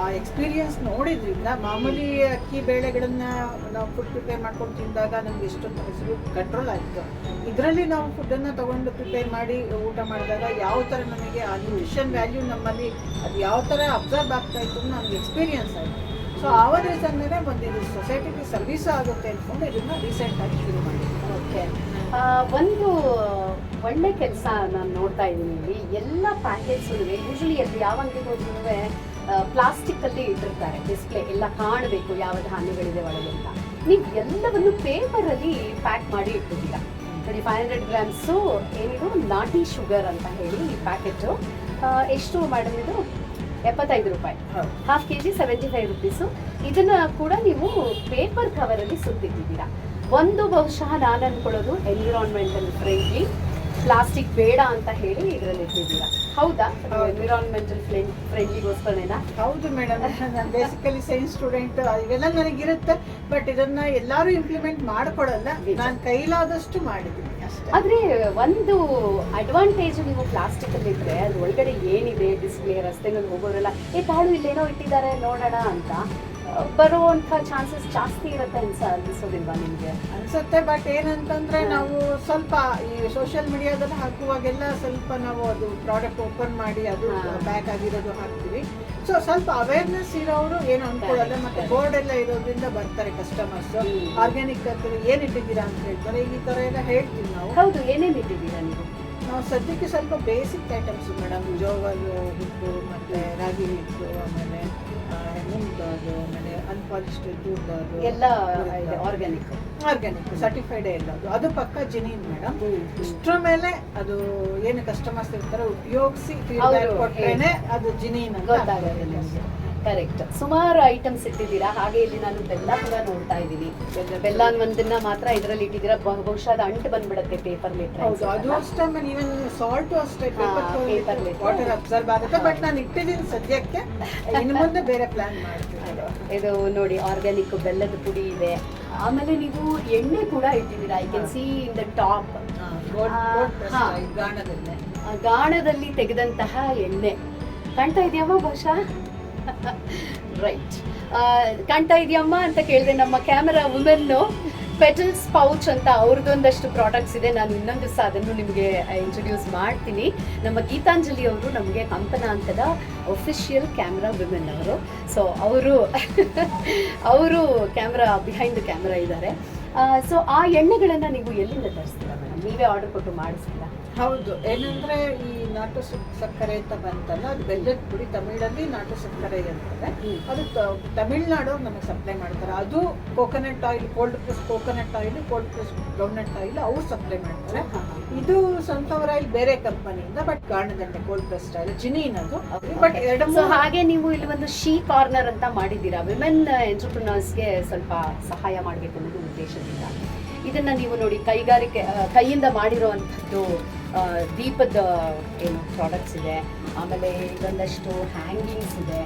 ಆ ಎಕ್ಸ್ಪೀರಿಯನ್ಸ್ ನೋಡಿದ್ರಿಂದ, ಮಾಮೂಲಿ ಅಕ್ಕಿ ಬೇಳೆಗಳನ್ನ ನಾವು ಫುಡ್ ಪ್ರಿಪೇರ್ ಮಾಡ್ಕೊಂಡು ತಿಂದಾಗ ನಮ್ಗೆ ಎಷ್ಟೊಂದು ಹೆಸರು ಕಂಟ್ರೋಲ್ ಆಯಿತು. ಇದರಲ್ಲಿ ನಾವು ಫುಡ್ಡನ್ನು ತೊಗೊಂಡು ಪ್ರಿಪೇರ್ ಮಾಡಿ ಊಟ ಮಾಡಿದಾಗ ಯಾವ ಥರ ನಮಗೆ ಆ ನ್ಯೂಟ್ರಿಷನ್ ವ್ಯಾಲ್ಯೂ ನಮ್ಮಲ್ಲಿ ಅದು ಯಾವ ಥರ ಅಬ್ಸರ್ವ್ ಆಗ್ತಾ ಇತ್ತು ಅಂತ ನನಗೆ ಎಕ್ಸ್ಪೀರಿಯನ್ಸ್ ಆಯಿತು. ಸೊ ಆವಾಗ ರೀಸನ್ನೇ ಒಂದು ಇದು ಸೊಸೈಟಿಗೆ ಸರ್ವಿಸ್ ಆಗುತ್ತೆ ಅಂದ್ಕೊಂಡು ಇದನ್ನು ರೀಸೆಂಟಾಗಿ ಶುರು ಮಾಡಿದ್ವಿ. ಓಕೆ, ಒಂದು ಒಳ್ಳೆ ಕೆಲಸ ನಾನು ನೋಡ್ತಾ ಇದ್ದೀನಿ ಇಲ್ಲಿ. ಎಲ್ಲ ಪ್ಯಾಕೇಜ್ಸ್ ಯೂಶಲಿ ಅಲ್ಲಿ ಯಾವ ಅಂಗಡಿಗೆ ಹೋದ್ರೂ ಪ್ಲಾಸ್ಟಿಕ್ಕಲ್ಲಿ ಇಟ್ಟಿರ್ತಾರೆ ಡಿಸ್ಪ್ಲೇ, ಎಲ್ಲ ಕಾಣಬೇಕು ಯಾವ ಧಾನ್ಯಗಳಿದೆ ಒಳಗೆ ಅಂತ. ನೀವು ಎಲ್ಲವನ್ನು ಪೇಪರಲ್ಲಿ ಪ್ಯಾಕ್ ಮಾಡಿ ಇಟ್ಟಿದ್ದೀರಾ ನೋಡಿ. 500 ಗ್ರಾಮ್ಸು ಏನಿದು ನಾಟಿ ಶುಗರ್ ಅಂತ ಹೇಳಿ ಈ ಪ್ಯಾಕೆಟು ಎಷ್ಟು ಮೇಡಮ್ ಇದು? 75 ರೂಪಾಯಿ. Half KG 75 rupees. ಇದನ್ನ ಕೂಡ ನೀವು ಪೇಪರ್ ಕವರಲ್ಲಿ ಸುತ್ತಿಟ್ಟಿದ್ದೀರಾ. ಒಂದು ಬಹುಶಃ ನಾನು ಅನ್ಕೊಳ್ಳೋದು ಎನ್ವಿರಾನ್ಮೆಂಟಲ್ ಫ್ರೆಂಡ್ಲಿ, ಪ್ಲಾಸ್ಟಿಕ್ ಬೇಡ ಅಂತ ಹೇಳಿ ಇದರಲ್ಲಿ ಇಟ್ಟಿದ್ದೀರಾ. ಹೌದಾ? ಎನ್ವಿರಾನ್ಮೆಂಟಲ್ ಫ್ರೆಂಡ್ಲಿಗೋಸ್ಕರನೇನಾ? ಹೌದು ಮೇಡಮ್, ನಾನು ಬೇಸಿಕಲಿ ಸೈನ್ಸ್ ಸ್ಟೂಡೆಂಟ್, ಇವೆಲ್ಲ ನನಗಿರುತ್ತೆ. ಬಟ್ ಇದನ್ನ ಎಲ್ಲರೂ ಇಂಪ್ಲಿಮೆಂಟ್ ಮಾಡ್ಕೊಡಲ್ಲ. ನಾನು ಕೈಲಾದಷ್ಟು ಮಾಡಿದ್ದೀನಿ ಅಷ್ಟೇ. ಆದ್ರೆ ಒಂದು ಅಡ್ವಾಂಟೇಜ್, ನೀವು ಪ್ಲಾಸ್ಟಿಕ್ ಅಲ್ಲಿ ಇದ್ರೆ ಅದ್ರ ಒಳಗಡೆ ಏನಿದೆ ಡಿಸ್ಪ್ಲೇ, ರಸ್ತೆಗಳು ಹೋಗೋರೆಲ್ಲ ತಾಳು ಇಲ್ಲೇನೋ ಇಟ್ಟಿದ್ದಾರೆ ನೋಡೋಣ ಅಂತ ಬರುವಂಥ ಚಾನ್ಸಸ್ ಜಾಸ್ತಿ ಇರುತ್ತೆ ಅನ್ಸೋದಿಲ್ವಾ ನಿಮಗೆ? ಅನ್ಸುತ್ತೆ. ಬಟ್ ಏನಂತಂದ್ರೆ ನಾವು ಸ್ವಲ್ಪ ಈ ಸೋಷಿಯಲ್ ಮೀಡಿಯಾದಲ್ಲಿ ಹಾಕುವಾಗೆಲ್ಲ ಸ್ವಲ್ಪ ನಾವು ಅದು ಪ್ರಾಡಕ್ಟ್ ಓಪನ್ ಮಾಡಿ ಅದು ಬ್ಯಾಕ್ ಆಗಿರೋದು ಹಾಕ್ತೀವಿ. ಸೊ ಸ್ವಲ್ಪ ಅವೇರ್ನೆಸ್ ಇರೋರು ಏನು ಅನ್ಕೊಳ್ಳಲ್ಲ. ಮತ್ತೆ ಬೋರ್ಡ್ ಎಲ್ಲ ಇರೋದ್ರಿಂದ ಬರ್ತಾರೆ ಕಸ್ಟಮರ್ಸ್. ಆರ್ಗ್ಯಾನಿಕ್ ಏನ್ ಇಟ್ಟಿದ್ದೀರಾ ಅಂತ ಹೇಳ್ತಾರೆ. ಈ ತರ ಎಲ್ಲ ಹೇಳ್ತೀವಿ ನಾವು. ಹೌದು, ಏನೇನು ಇಟ್ಟಿದ್ದೀರಾ ನೀವು? ನಾವು ಸದ್ಯಕ್ಕೆ ಸ್ವಲ್ಪ ಬೇಸಿಕ್ ಐಟಮ್ಸ್ ಮೇಡಮ್, ಜೋವಲ್ ಹಿಟ್ಟು, ಮತ್ತೆ ರಾಗಿ ಹಿಟ್ಟು, ಆಮೇಲೆ ಮುಂದಾದು, ಆಮೇಲೆ ಅನ್ಪಾಲಿಶ್ಡ್ ದೂರದಾದು ಎಲ್ಲ ಆರ್ಗ್ಯಾನಿಕ್ ಸರ್ಟಿಫೈಡ್ ಎಲ್ಲ ಅದು ಪಕ್ಕ ಜಿನಿನ್ ಮೇಡಮ್. ಇಷ್ಟರ ಮೇಲೆ ಅದು ಏನು ಕಸ್ಟಮರ್ಸ್ ಇರ್ತಾರೆ ಉಪಯೋಗಿಸಿ ಫೀಡ್ಬ್ಯಾಕ್ ಕೊಟ್ರೇನೆ ಅದು ಜಿನಿನ್ ಅಂತ ಗೊತ್ತಾಗುತ್ತೆ. ಕರೆಕ್ಟ್. ಸುಮಾರು ಐಟಮ್ಸ್ ಇಟ್ಟಿದ್ದೀರಾ. ಹಾಗೆ ಇಲ್ಲಿ ನಾನು ಬೆಲ್ಲ ಕೂಡ ನೋಡ್ತಾ ಇದ್ದೀನಿ. ಬೆಲ್ಲ ಒಂದನ್ನ ಮಾತ್ರ ಇದರಲ್ಲಿ ಇಟ್ಟಿದ್ದೀರಾ. ಬಹುಶಃ ಅದು ಅಂಟು ಬಂದ್ಬಿಡುತ್ತೆ ಪೇಪರ್ ಲಿಟ್ರೆ. ಅದು ಅಷ್ಟೇ. ಈವನ್ ಸಾಲ್ಟ್ ಅಷ್ಟೇ, ಪೇಪರ್ ವಾಟರ್ ಅಬ್ಸರ್ವ್ ಆಗುತ್ತೆ. ಬಟ್ ನಾನು ಇಟ್ಟಿದ್ದೀನಿ ಸದ್ಯಕ್ಕೆ. ಇನ್ನು ಮುಂದೆ ಬೇರೆ ಪ್ಲಾನ್ ಮಾಡ್ತೀನಿ. ಇದು ನೋಡಿ, ಆರ್ಗ್ಯಾನಿಕ್ ಬೆಲ್ಲದ ಪುಡಿ ಇದೆ. ಆಮೇಲೆ ನೀವು ಎಣ್ಣೆ ಕೂಡ ಇಟ್ಟಿದ್ದೀರಾ. I can see in the top. ಗಾಣದಲ್ಲಿ ತೆಗೆದಂತಹ ಎಣ್ಣೆ ಕಾಣ್ತಾ ಇದೆಯಮ್ಮ ಬಹುಶಃ? ರೈಟ್, ಕಾಣ್ತಾ ಇದೆಯಮ್ಮ ಅಂತ ಕೇಳಿದೆ. ನಮ್ಮ ಕ್ಯಾಮರಾ ವುಮೆನ್ನು ಪೆಟಲ್ಸ್ ಪೌಚ್ ಅಂತ ಅವ್ರದ್ದೊಂದಷ್ಟು ಪ್ರಾಡಕ್ಟ್ಸ್ ಇದೆ. ನಾನು ಇನ್ನೊಂದು ಸಹ ಅದನ್ನು ನಿಮಗೆ ಇಂಟ್ರೊಡ್ಯೂಸ್ ಮಾಡ್ತೀನಿ. ನಮ್ಮ ಗೀತಾಂಜಲಿ ಅವರು ನಮಗೆ ಕಂಪನ ಅಂತದ ಒಫಿಷಿಯಲ್ ಕ್ಯಾಮ್ರಾ ವಿಮೆನ್ ಅವರು. ಸೊ ಅವರು ಕ್ಯಾಮ್ರಾ ಬಿಹೈಂಡ್ ದ ಕ್ಯಾಮ್ರಾ ಇದ್ದಾರೆ. ಸೊ ಆ ಎಣ್ಣೆಗಳನ್ನು ನೀವು ಎಲ್ಲಿಂದ ತರಿಸ್ತೀರಾ ಮೇಡಮ್? ನೀವೇ ಆರ್ಡರ್ ಕೊಟ್ಟು ಮಾಡಿಸ್ತೀರಾ? ಹೌದು. ಏನಂದ್ರೆ ಈ ನಾಟು ಸಕ್ಕರೆ ಅಂತ ಬಂತಲ್ಲ, ಅದು ಬೆಲ್ಲದ ಪುಡಿ, ತಮಿಳಲ್ಲಿ ನಾಟು ಸಕ್ಕರೆ ಅಂತಾರೆ. ಅದು ತಮಿಳ್ನಾಡವ್ರು ನಮಗೆ ಸಪ್ಲೈ ಮಾಡ್ತಾರೆ. ಅದು coconut oil, cold press coconut oil, cold press groundnut oil ಅವ್ರು ಸಪ್ಲೈ ಮಾಡ್ತಾರೆ. ಇದು ಸನ್ಫ್ಲವರ್ ಆಯಿಲ್ ಬೇರೆ ಕಂಪನಿಯಿಂದ, but ಗಾಣದಂಡೆ cold press oil genuine ಅದು. ಬಟ್ ಸೊ ಹಾಗೆ ನೀವು ಇಲ್ಲಿ ಒಂದು ಶೀ ಕಾರ್ನರ್ ಅಂತ ಮಾಡಿದ್ದೀರಾ. ವಿಮೆನ್ ಎಂಟರ್ಪ್ರಿನರ್ಸ್ಗೆ ಸ್ವಲ್ಪ ಸಹಾಯ ಮಾಡಬೇಕು ಅನ್ನೋದು ಉದ್ದೇಶದಿಂದ. ಇದನ್ನ ನೀವು ನೋಡಿ, ಕೈಯಿಂದ ಮಾಡಿರುವಂಥದ್ದು ದೀಪದ ಏನು ಪ್ರಾಡಕ್ಟ್ಸ್ ಇದೆ. ಆಮೇಲೆ ಇದೊಂದಷ್ಟು ಹ್ಯಾಂಗಿಂಗ್ಸ್ ಇದೆ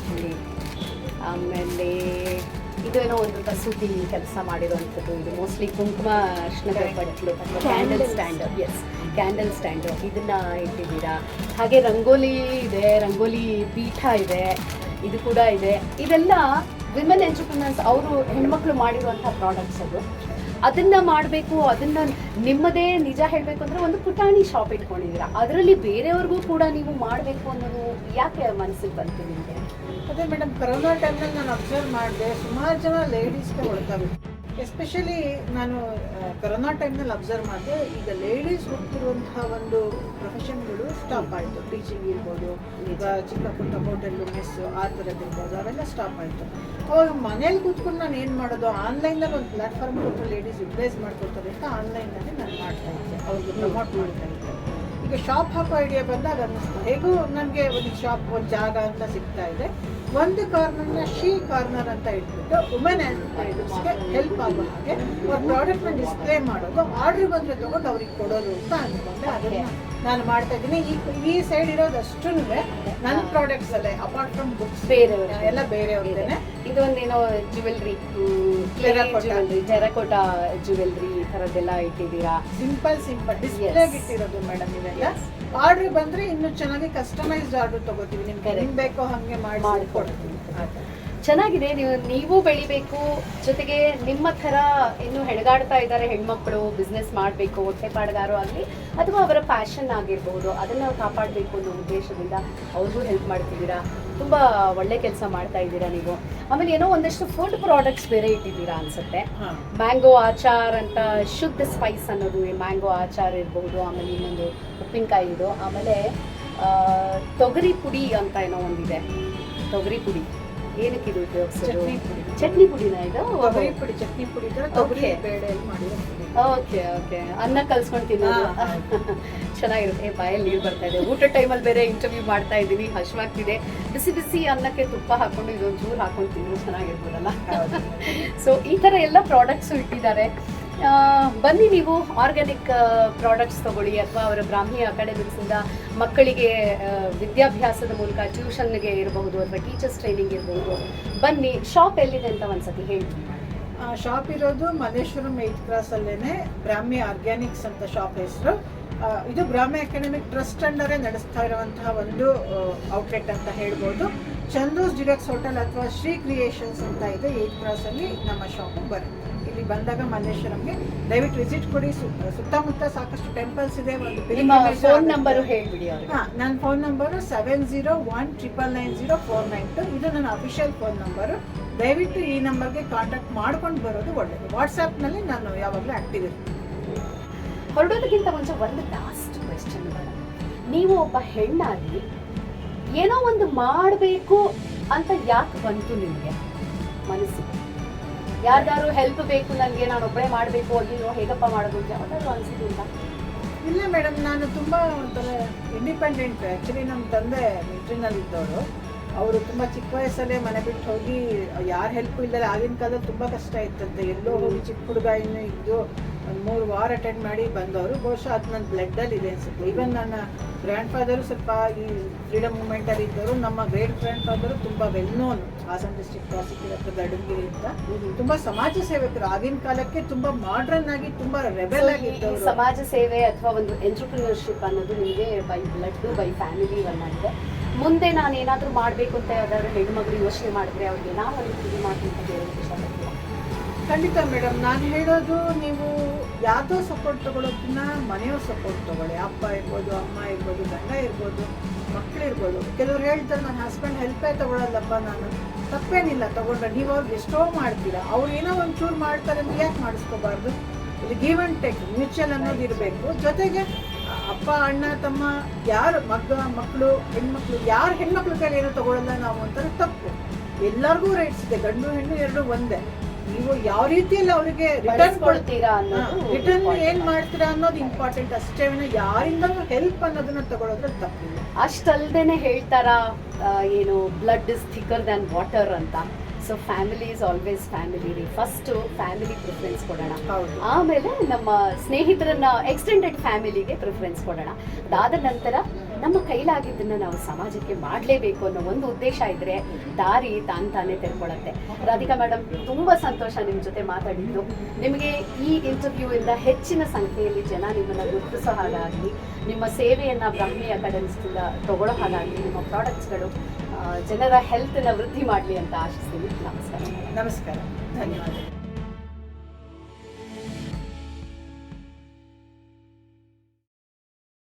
ನೋಡಿ. ಆಮೇಲೆ ಇದೇನೋ ಒಂದು ಕಸೂತಿ ಕೆಲಸ ಮಾಡಿರುವಂಥದ್ದು. ಇದು ಮೋಸ್ಟ್ಲಿ ಕುಂಕುಮ, ಅರ್ಶಿಣದ ಬಟ್ಲು ಅಥವಾ candle stand. Yes, candle stand ಇದನ್ನ ಇಟ್ಟಿದ್ದೀರಾ. ಹಾಗೆ ರಂಗೋಲಿ ಇದೆ, ರಂಗೋಲಿ ಪೀಠ ಇದೆ, ಇದು ಕೂಡ ಇದೆ. ಇದೆಲ್ಲ ವಿಮೆನ್ ಎಂಟರ್ಪ್ರಿನರ್ಸ್ ಅವರು ಹೆಣ್ಮಕ್ಳು ಮಾಡಿರುವಂಥ ಪ್ರಾಡಕ್ಟ್ಸ್. ಅದನ್ನ ಮಾಡಬೇಕು, ಅದನ್ನ ನಿಮ್ಮದೇ ನಿಜ ಹೇಳಬೇಕು ಅಂದ್ರೆ ಒಂದು ಪುಟಾಣಿ ಶಾಪ್ ಇಟ್ಕೊಂಡಿದ್ದೀರಾ. ಅದರಲ್ಲಿ ಬೇರೆಯವ್ರಿಗೂ ಕೂಡ ನೀವು ಮಾಡಬೇಕು ಅನ್ನೋದು ಯಾಕೆ ಮನಸ್ಸಿಗೆ ಬಂತು ನಿಮಗೆ? ಅದೇ ಮೇಡಮ್, ಕರೋನಾ ಟೈಮ್ನಲ್ಲಿ ನಾನು ಅಬ್ಸರ್ವ್ ಮಾಡಿದೆ, ಸುಮಾರು ಜನ ಲೇಡೀಸ್ಗೆ ಹೊಡ್ತಾವೆ. ಎಸ್ಪೆಷಲಿ ನಾನು ಕರೋನಾ ಟೈಮ್ನಲ್ಲಿ ಅಬ್ಸರ್ವ್ ಮಾಡಿದೆ, ಈಗ ಲೇಡೀಸ್ ಹೋಗ್ತಿರುವಂತಹ ಒಂದು ಪ್ರೊಫೆಷನ್ಗಳು ಸ್ಟಾಪ್ ಆಯಿತು. ಟೀಚಿಂಗ್ ಇರ್ಬೋದು, ಈಗ ಚಿಕ್ಕ ಪುಟ್ಟ ಹೋಟೆಲ್ಲು, ಮೆಸ್ಸು ಆ ಥರದ್ದು ಇರ್ಬೋದು, ಅವೆಲ್ಲ ಸ್ಟಾಪ್ ಆಯಿತು. ಅವಾಗ ಮನೇಲಿ ಕೂತ್ಕೊಂಡು ನಾನು ಏನು ಮಾಡೋದು, ಆನ್ಲೈನಲ್ಲಿ ಒಂದು ಪ್ಲಾಟ್ಫಾರ್ಮ್ ಕೊಟ್ಟು ಲೇಡೀಸ್ ಯುಟಿಲೈಸ್ ಮಾಡ್ಕೊಳ್ತಾರೆ ಅಂತ ಆನ್ಲೈನಲ್ಲಿ ನಾನು ಮಾಡ್ತಾ ಇದ್ದೆ, ಅವ್ರಿಗೆ ಪ್ರಮೋಟ್ ಮಾಡ್ತಾ ಇದ್ದೆ. ಈಗ ಶಾಪ್ ಹಾಕೋ ಐಡಿಯಾ ಬಂದಾಗ ಅನ್ನಿಸ್ತು, ಹೇಗೂ ನನಗೆ ಒಂದು ಶಾಪ್, ಒಂದು ಜಾಗ ಅಂತ ಸಿಗ್ತಾ ಇದೆ. ಒಂದು ಕಾರ್ನರ್ನ ಶೀ ಕಾರ್ನರ್ ಅಂತ ಇಟ್ಬಿಟ್ಟು ವುಮೆನ್ ಎಂಟರ್ಪ್ರೈನರ್ಸ್ಗೆ ಹೆಲ್ಪ್ ಆಗೋ ಹಾಗೆ ಅವ್ರ ಪ್ರಾಡಕ್ಟ್ನ ಡಿಸ್ಪ್ಲೇ ಮಾಡೋದು, ಆರ್ಡರ್ ಬಂದರೆ ತಗೊಂಡು ಅವ್ರಿಗೆ ಕೊಡೋದು ಅಂತ ಅಂದ್ಕೊಂಡೆ. ಅದನ್ನ ನಾನು ಮಾಡ್ತಾ ಇದ್ದೀನಿ. ಈ ಸೈಡ್ ಇರೋದಷ್ಟು ನನ್ನ ಪ್ರಾಡಕ್ಟ್ಸ್ ಅಲ್ಲೇ, ಅಪಾರ್ಟ್ ಫ್ರಮ್ ಬುಕ್ಸ್ ಬೇರೆಯವರು ಎಲ್ಲ ಬೇರೆಯವ್ರದ್ದೇನೆ. ಇದು ಒಂದೇನೋ ಜ್ಯುವೆಲ್ರಿ, ಟೆರಕೋಟಾ ಜ್ಯುವೆಲ್ರಿ ಈ ಥರದ್ದೆಲ್ಲ ಇಟ್ಟಿದ್ದೀರಾ. ಸಿಂಪಲ್ ಡಿಸ್ಪ್ಲೇಗೆ ಇಟ್ಟಿರೋದು ಮೇಡಮ್ ಇವೆಲ್ಲ. ಆರ್ಡರ್ ಬಂದ್ರೆ ಇನ್ನು ಚೆನ್ನಾಗಿ ಕಸ್ಟಮೈಸ್ಡ್ ಆರ್ಡರ್ ತಗೋತೀವಿ, ನಿಮ್ಗೆ ಹೆಂಗ್ ಬೇಕೋ ಹಂಗೆ ಮಾಡಿ ಕೊಡ್ತೀವಿ. ಚೆನ್ನಾಗಿದೆ. ನೀವು ಬೆಳಿಬೇಕು, ಜೊತೆಗೆ ನಿಮ್ಮ ಥರ ಇನ್ನು ಹೆಣಗಾಡ್ತಾ ಇದ್ದಾರೆ ಹೆಣ್ಮಕ್ಳು, ಬಿಸ್ನೆಸ್ ಮಾಡಬೇಕು, ಹೊಟ್ಟೆಪಾಡುಗಾರು ಆಗಲಿ ಅಥವಾ ಅವರ ಪ್ಯಾಷನ್ ಆಗಿರ್ಬೋದು, ಅದನ್ನು ಕಾಪಾಡಬೇಕು ಅನ್ನೋ ಉದ್ದೇಶದಿಂದ ಅವ್ರಿಗೂ ಹೆಲ್ಪ್ ಮಾಡ್ತಿದ್ದೀರಾ. ತುಂಬ ಒಳ್ಳೆ ಕೆಲಸ ಮಾಡ್ತಾ ಇದ್ದೀರಾ ನೀವು. ಆಮೇಲೆ ಏನೋ ಒಂದಷ್ಟು ಫುಡ್ ಪ್ರಾಡಕ್ಟ್ಸ್ ಬೇರೆ ಇಟ್ಟಿದ್ದೀರಾ ಅನ್ಸುತ್ತೆ. ಮ್ಯಾಂಗೋ ಆಚಾರ್ ಅಂತ, ಶುದ್ಧ ಸ್ಪೈಸ್ ಅನ್ನೋದು ಮ್ಯಾಂಗೋ ಆಚಾರ್ ಇರಬಹುದು. ಆಮೇಲೆ ಇನ್ನೊಂದು ಉಪ್ಪಿನಕಾಯಿ ಇದು, ಆಮೇಲೆ ತೊಗರಿ ಪುಡಿ ಅಂತ ಏನೋ ಒಂದಿದೆ. ತೊಗರಿ ಪುಡಿ ಏನಕ್ಕೆ ಇದು ಉಪಯೋಗಿಸೋದು? ಚಟ್ನಿ ಪುಡಿನ ಇದು? ತೊಗರಿ ಪುಡಿ, ಚಟ್ನಿ ಪುಡಿ ತೊಗರಿ ಬೇಳೆಯಲ್ಲಿ ಮಾಡಿರೋದು. ಓಕೆ ಓಕೆ, ಅನ್ನ ಕಲ್ಸ್ಕೊಂಡು ತಿನ್ನೋದು. ಚೆನ್ನಾಗಿರುತ್ತೆ. ಬಾಯಲ್ಲಿ ನೀರು ಬರ್ತಾ ಇದೆ. ಊಟ ಟೈಮಲ್ಲಿ ಬೇರೆ ಇಂಟರ್ವ್ಯೂ ಮಾಡ್ತಾ ಇದ್ದೀನಿ, ಹಶ್ವಾಗ್ತಿದೆ. ಬಿಸಿ ಬಿಸಿ ಅನ್ನಕ್ಕೆ ತುಪ್ಪ ಹಾಕೊಂಡು ಇದೊಂದು ಚೂರು ಹಾಕೊಂಡು ತಿನ್ನೋದು ಚೆನ್ನಾಗಿರ್ಬೋದಲ್ಲ. ಸೊ ಈ ಥರ ಎಲ್ಲ ಪ್ರಾಡಕ್ಟ್ಸು ಇಟ್ಟಿದ್ದಾರೆ. ಬನ್ನಿ, ನೀವು ಆರ್ಗ್ಯಾನಿಕ್ ಪ್ರಾಡಕ್ಟ್ಸ್ ತಗೊಳ್ಳಿ, ಅಥವಾ ಅವರ ಬ್ರಾಹ್ಮಿ ಅಕಾಡೆಮಿಕ್ಸಿಂದ ಮಕ್ಕಳಿಗೆ ವಿದ್ಯಾಭ್ಯಾಸದ ಮೂಲಕ ಟ್ಯೂಷನ್ಗೆ ಇರಬಹುದು ಅಥವಾ ಟೀಚರ್ಸ್ ಟ್ರೈನಿಂಗ್ ಇರಬಹುದು. ಬನ್ನಿ. ಶಾಪ್ ಎಲ್ಲಿದೆ ಅಂತ ಒಂದ್ಸತಿ ಹೇಳ್ತೀನಿ. ಶಾಪ್ ಇರೋದು ಮಲ್ಲೇಶ್ವರಂ 8th ಕ್ರಾಸ್ ಅಲ್ಲೇನೆ, ಬ್ರಾಹ್ಮಿ ಆರ್ಗ್ಯಾನಿಕ್ಸ್ ಅಂತ ಶಾಪ್ ಹೆಸರು. ಇದು ಬ್ರಾಹ್ಮಿ ಅಕಾಡೆಮಿಕ್ ಟ್ರಸ್ಟ್ ಅಂಡರೇ ನಡೆಸ್ತಾ ಇರುವಂತಹ ಒಂದು ಔಟ್ಲೆಟ್ ಅಂತ ಹೇಳ್ಬೋದು. ಚಂದೂಸ್ ಡಿಲಕ್ಸ್ ಹೋಟೆಲ್ ಅಥವಾ ಶ್ರೀ ಕ್ರಿಯೇಷನ್ಸ್ ಅಂತ ಇದೆ 8th ಕ್ರಾಸ್ ಅಲ್ಲಿ ನಮ್ಮ ಶಾಪ್ ಬರುತ್ತೆ. ಇಲ್ಲಿ ಬಂದಾಗ ಮಲ್ಲೇಶ್ವರಂಗೆ ದಯವಿಟ್ಟು ವಿಸಿಟ್ ಕೊಡಿ. ಸುತ್ತಮುತ್ತ ಸಾಕಷ್ಟು ಟೆಂಪಲ್ಸ್ ಇದೆ. ಒಂದು ಫೋನ್ ನಂಬರ್ ಹೇಳ್ಬಿಡಿ. ನನ್ನ ಫೋನ್ ನಂಬರು 7019990492. ಇದು ನನ್ನ ಅಫಿಷಿಯಲ್ ಫೋನ್ ನಂಬರು. ದಯವಿಟ್ಟು ಈ ನಂಬರ್ಗೆ ಕಾಂಟ್ಯಾಕ್ಟ್ ಮಾಡ್ಕೊಂಡು ಬರೋದು ಒಳ್ಳೆಯದು. ವಾಟ್ಸಾಪ್ನಲ್ಲಿ ನಾನು ಯಾವಾಗಲೂ ಆಕ್ಟಿವ್ ಇರ್ತೀನಿ. ಹೊರಡೋದಕ್ಕಿಂತ ಮುಂಚೆ ಒಂದು ಲಾಸ್ಟ್ ಕ್ವೆಶ್ಚನ್. ನೀವು ಒಬ್ಬ ಹೆಣ್ಣಾಗಿ ಏನೋ ಒಂದು ಮಾಡಬೇಕು ಅಂತ ಯಾಕೆ ಬಂತು ನಿಮಗೆ ಮನಸ್ಸಿಗೆ? ಯಾರ್ದಾರು ಹೆಲ್ಪ್ ಬೇಕು ನನಗೆ, ನಾನು ಒಬ್ಬಳೇ ಮಾಡಬೇಕು, ಅಯ್ಯೋ ಹೇಗಪ್ಪ ಮಾಡೋದು ಅಂತ ಯಾವ್ದಾದ್ರು ಅನಿಸಿದ್ದಿಲ್ಲ? ಇಲ್ಲ ಮೇಡಮ್, ನಾನು ತುಂಬ ಒಂಥರ ಇಂಡಿಪೆಂಡೆಂಟ್. ಆ್ಯಕ್ಚುಲಿ ನಮ್ಮ ತಂದೆ ಮಿಲಿಟ್ರಿನಲ್ಲಿ ಇದ್ದವರು. ಅವರು ತುಂಬ ಚಿಕ್ಕ ವಯಸ್ಸಲ್ಲೇ ಮನೆ ಬಿಟ್ಟು ಹೋಗಿ, ಯಾರು ಹೆಲ್ಪ್ ಇಲ್ಲದೆ, ಆಗಿನ ಕಾಲದಲ್ಲಿ ತುಂಬ ಕಷ್ಟ ಇತ್ತಂತೆ. ಎಲ್ಲೋ ಹೋಗಿ ಚಿಕ್ಕ ಹುಡುಗ ಇನ್ನೂ ಇದ್ದು ಒಂದು 3 ವಾರ ಅಟೆಂಡ್ ಮಾಡಿ ಬಂದವರು. ಬಹುಶಃ ಅದು ನನ್ನ ಬ್ಲಡ್ಡಲ್ಲಿ ಇದೆ ಅನಿಸುತ್ತೆ. ಈವನ್ ನನ್ನ ಗ್ರ್ಯಾಂಡ್ ಫಾದರು ಸ್ವಲ್ಪ ಈ ಫ್ರೀಡಮ್ ಮೂವ್ಮೆಂಟಲ್ಲಿ ಇದ್ದವರು. ನಮ್ಮ ಗ್ರೇಟ್ ಗ್ರ್ಯಾಂಡ್ ಫಾದರು ತುಂಬ well known, Hassan district prosecutor Gadangiri ಅಂತ. ತುಂಬ ಸಮಾಜ ಸೇವಕರು. ಆಗಿನ ಕಾಲಕ್ಕೆ ತುಂಬ ಮಾಡ್ರನ್ ಆಗಿ, ತುಂಬ ರೆಬೆಲ್ ಆಗಿದ್ದವರು. ಸಮಾಜ ಸೇವೆ ಅಥವಾ ಒಂದು ಎಂಟ್ರಪ್ರಿನರ್ಶಿಪ್ ಅನ್ನೋದು ನಿಮಗೆ ಬೈ ಬ್ಲಡ್, ಬೈ ಫ್ಯಾಮಿಲಿ ಬಂದಿದೆ. ಮುಂದೆ ನಾನು ಏನಾದರೂ ಮಾಡಬೇಕು ಅಂತ ಯಾವ್ದಾದ್ರು ಹೆಣ್ಮಗಳು ಯೋಚನೆ ಮಾಡಿದ್ರೆ ಅವ್ರಿಗೆ ನಾವು ಒಂದು ಮಾಡ್ತೀನಿ ಅಂತ ಹೇಳೋಕ್ಕೆ ಇಷ್ಟಪಡ್ತೀವಿ. ಖಂಡಿತ ಮೇಡಮ್, ನಾನು ಹೇಳೋದು, ನೀವು ಯಾವುದೋ ಸಪೋರ್ಟ್ ತೊಗೊಳೋದನ್ನ ಮನೆಯವ್ರ ಸಪೋರ್ಟ್ ತೊಗೊಳ್ಳಿ. ಅಪ್ಪ ಇರ್ಬೋದು, ಅಮ್ಮ ಇರ್ಬೋದು, ಗಂಡ ಇರ್ಬೋದು, ಮಕ್ಕಳಿರ್ಬೋದು. ಕೆಲವ್ರು ಹೇಳ್ತಾರೆ ನನ್ನ ಹಸ್ಬೆಂಡ್ ಹೆಲ್ಪೇ ತೊಗೊಳಲ್ಲಪ್ಪ. ನಾನು ತಪ್ಪೇನಿಲ್ಲ ತೊಗೊಂಡ್ರೆ. ನೀವು ಅವ್ರಿಗೆ ಎಷ್ಟೋ ಮಾಡ್ತೀರಾ, ಅವ್ರು ಏನೋ ಒಂಚೂರು ಮಾಡ್ತಾರೆ ಅಂತ ಯಾಕೆ ಮಾಡಿಸ್ಕೋಬಾರ್ದು? ಇದು ಗಿವ್ ಆ್ಯಂಡ್ ಟೇಕ್, ಮ್ಯೂಚುವಲ್ ಅನ್ನೋದು ಇರಬೇಕು. ಜೊತೆಗೆ ಅಪ್ಪ, ಅಣ್ಣ, ತಮ್ಮ, ಯಾರು ಮಕ್ಕಳು, ಹೆಣ್ಮಕ್ಳು, ಯಾರು ಹೆಣ್ಮಕ್ಳ ಕೈಲಿ ಏನೋ ತೊಗೊಳಲ್ಲ ನಾವು ಅಂತಾರೆ ತಪ್ಪು. ಎಲ್ಲರಿಗೂ ರೈಟ್ಸ್ ಇದೆ. ಗಂಡು ಹೆಣ್ಣು ಎರಡು ಒಂದೇ. ನೀವು ಯಾವ ರೀತಿಯಲ್ಲಿ ಅವರಿಗೆ ರಿಟರ್ನ್ ಕೊಡ್ತೀರಾ, ರಿಟರ್ನ್ ಏನ್ ಮಾಡ್ತೀರಾ ಅನ್ನೋದು ಇಂಪಾರ್ಟೆಂಟ್ ಅಷ್ಟೇ. ಯಾರಿಂದನೂ ಹೆಲ್ಪ್ ಅನ್ನೋದನ್ನ ತಗೊಳ್ಳೋದ್ರೆ ತಪ್ಪಿಲ್ಲ. ಅಷ್ಟಲ್ದೇನೆ ಹೇಳ್ತಾರ ಏನು, blood is thicker than water ಅಂತ. So family is always family ರೀ. ಫಸ್ಟ್ ಫ್ಯಾಮಿಲಿ ಪ್ರಿಫರೆನ್ಸ್ ಕೊಡೋಣ, ಆಮೇಲೆ ನಮ್ಮ ಸ್ನೇಹಿತರನ್ನ ಎಕ್ಸ್ಟೆಂಡೆಡ್ ಫ್ಯಾಮಿಲಿಗೆ ಪ್ರಿಫರೆನ್ಸ್ ಕೊಡೋಣ. ಅದಾದ ನಂತರ ನಮ್ಮ ಕೈಲಾಗಿದ್ದನ್ನು ನಾವು ಸಮಾಜಕ್ಕೆ ಮಾಡಲೇಬೇಕು ಅನ್ನೋ ಒಂದು ಉದ್ದೇಶ ಇದ್ದರೆ ದಾರಿ ತಾನೇ ತೆರ್ಕೊಳ್ಳುತ್ತೆ. ರಾಧಿಕಾ ಮೇಡಮ್, ತುಂಬ ಸಂತೋಷ ನಿಮ್ಮ ಜೊತೆ ಮಾತಾಡಿದ್ದು. ನಿಮಗೆ ಈ ಇಂಟರ್ವ್ಯೂವಿಂದ ಹೆಚ್ಚಿನ ಸಂಖ್ಯೆಯಲ್ಲಿ ಜನ ನಿಮ್ಮನ್ನು ಗುರುತಿಸೋ ಹಾಗಾಗಲಿ, ನಿಮ್ಮ ಸೇವೆಯನ್ನು ಬ್ರಾಹ್ಮಿ ಅಕಾಡೆಮಿಕ್ಸಿಂದ ತಗೊಳ್ಳೋ ಹಾಗಾಗಲಿ, ನಿಮ್ಮ ಪ್ರಾಡಕ್ಟ್ಸ್ಗಳು ಜನರ ಹೆಲ್ತನ್ನು ವೃದ್ಧಿ ಮಾಡಲಿ ಅಂತ ಆಶಿಸ್ತೀನಿ. ನಮಸ್ಕಾರ. ನಮಸ್ಕಾರ, ಧನ್ಯವಾದ.